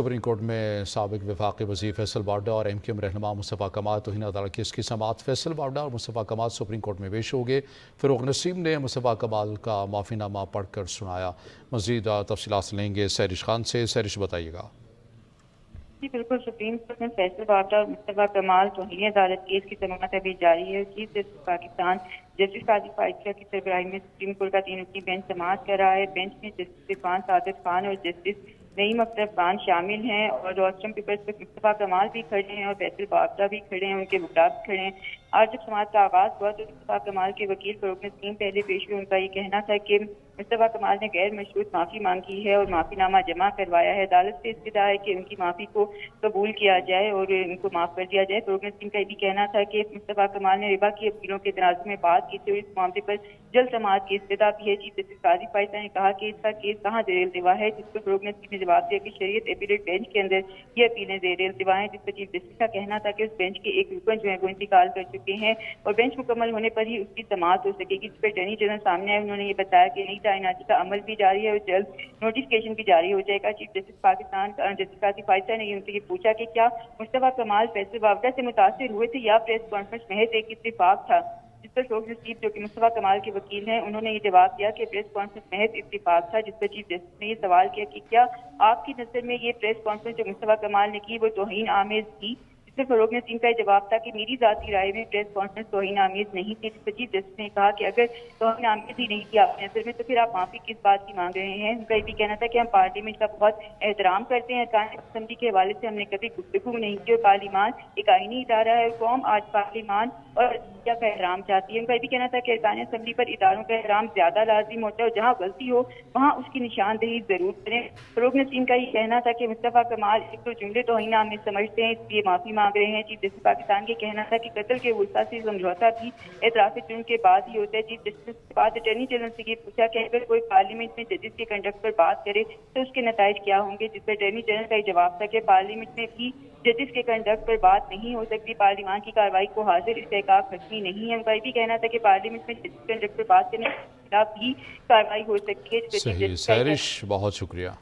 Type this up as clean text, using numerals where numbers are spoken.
Supreme court में साबिक वफाकी वज़ीर फैसल बावड़ा और MQM रहनुमा मुस्तफ़ा कमाल तौहीन अदालत केस की समाअत। फैसल बावड़ा और मुस्तफ़ा कमाल सुप्रीम कोर्ट में पेश हो गए। फ़ारूक नसीम ने मुस्तफ़ा कमाल का माफ़ीनामा पढ़कर सुनाया। मज़ीद तफसीलात लेंगे सैरिश खान से। सैरिश बताइएगा। जी बिल्कुल, सुप्रीम कोर्ट में फैसल बावड़ा और मुस्तफ़ा कमाल तौहीन अदालत केस की समाअत अभी जारी है। चीफ जस्टिस पाकिस्तान जस्टिस कादिर फाइजला की सरबराही में सुप्रीम कोर्ट का 3 रुकनी बेंच समाअत कर रहा है। बेंच में जस्टिस इरफान सादिक खान और जस्टिस नईम अख्तर खान शामिल हैं और रोस्टम पेपर्स पर मुस्तफ़ा कमाल भी खड़े हैं और फैसल बावड़ा भी खड़े हैं, उनके वकील भी खड़े हैं। आज जब समाअत का आगाज हुआ तो मुस्तफ़ा कमाल के वकील फ़ारूक नसीम पहले पेश हुए। उनका ये कहना था कि मुस्तफ़ा कमाल ने गैर मशरूत माफ़ी मांगी है और माफ़ीनामा जमा करवाया है। अदालत से इस्तदा है कि उनकी माफ़ी को कबूल किया जाए और उनको माफ़ कर दिया जाए। फ़ारूक नसीम का ये भी कहना था कि मुस्तफ़ा कमाल ने रिबा की अपीलों के तनाज़ुर में बात की थी और इस मामले पर जल्द समाअत की इस्तदा भी है। चीफ जस्टिस कादिर फाइजला ने कहा कि इसका केस कहाँ ज़ेर इल्तिवा है, जिस पर फ़ारूक नसीम ने जवाब दिया कि शरीयत एपीलेट बेंच के अंदर ये अपीलें ज़ेर इल्तिवा हैं, जिस पर चीफ जस्टिस का कहना था कि उस बेंच के एक रुकन जो है वो इंतकाल कर चुके हैं और बेंच मुकम्मल होने पर ही उसकी समाअत हो सकेगी। जिस पर अटॉर्नी जनरल सामने आए, उन्होंने ये बताया कि नई तैनाती का अमल भी जारी है और जल्द नोटिफिकेशन भी जारी हो जाएगा। चीफ जस्टिस पाकिस्तान जस्टिस कादिर फाइजला ने उनसे ये पूछा कि क्या मुस्तफ़ा कमाल फैसल बावड़ा से मुतासिर हुए थे या प्रेस कॉन्फ्रेंस महज एक इत्तेफाक था, जिस पर फ़ारूक नसीम जो कि मुस्तफ़ा कमाल के वकील हैं, उन्होंने ये जवाब दिया कि प्रेस कॉन्फ्रेंस महज इत्तेफाक था। जिस पर चीफ जस्टिस ने ये सवाल किया कि क्या आपकी नज़र में ये प्रेस कॉन्फ्रेंस जो मुस्तफ़ा कमाल ने की वो तौहीन आमेज थी, जिसमें फ़ारूक नसीम का जवाब था कि मेरी ज़ाती राय में प्रेस कॉन्फ्रेंस तौहीन आमेज नहीं थी। जिस पर चीफ जस्टिस ने कहा कि अगर तौहीन आमेज ही नहीं थी आपकी नज़र में तो फिर आप माफ़ी किस बात की मांग रहे हैं। उनका ये भी कहना था कि हम पार्लियामेंट का बहुत एहतराम करते हैं, अरकान असम्बली के हवाले से हमने कभी गुफ्तगू नहीं की और पार्लियामान एक आईनी इदारा है, कौम आज पार्लियामान और का एहतराम चाहती है। उनका ये भी कहना था कि अरकान असम्बली पर इदारों का एहतराम ज्यादा लाजिम होता है और जहाँ गलती हो वहाँ उसकी निशानदेही जरूर करें। फ़ारूक नसीम का ये कहना था कि मुस्तफ़ा कमाल एक तो जुमले तौहीन आमेज समझते हैं, इसलिए माफी मांग रहे हैं। चीफ जस्टिस पाकिस्तान के कहना था कि कत्ल के वुस्ता से समझौता भी एतराफ़ जुर्म के बाद ही होता है। चीफ जस्टिस के बाद अटॉर्नी जनरल से ये पूछा कि अगर कोई पार्लियामेंट में जजेस के कंडक्ट पर बात करे तो उसके नताइज क्या होंगे, जिस पर अटॉर्नी जनरल का जवाब था कि पार्लियामेंट में भी जजेस के कंडक्ट पर बात नहीं हो सकती, पार्लियामान की कार्रवाई को हाजिर इस्तेहकाक हतमी नहीं है। उनका ये भी कहना था कि पार्लियामेंट में जजेस के कंडक्ट पर बात करने के खिलाफ भी कार्रवाई हो सकती है। सही सैरिश, बहुत शुक्रिया।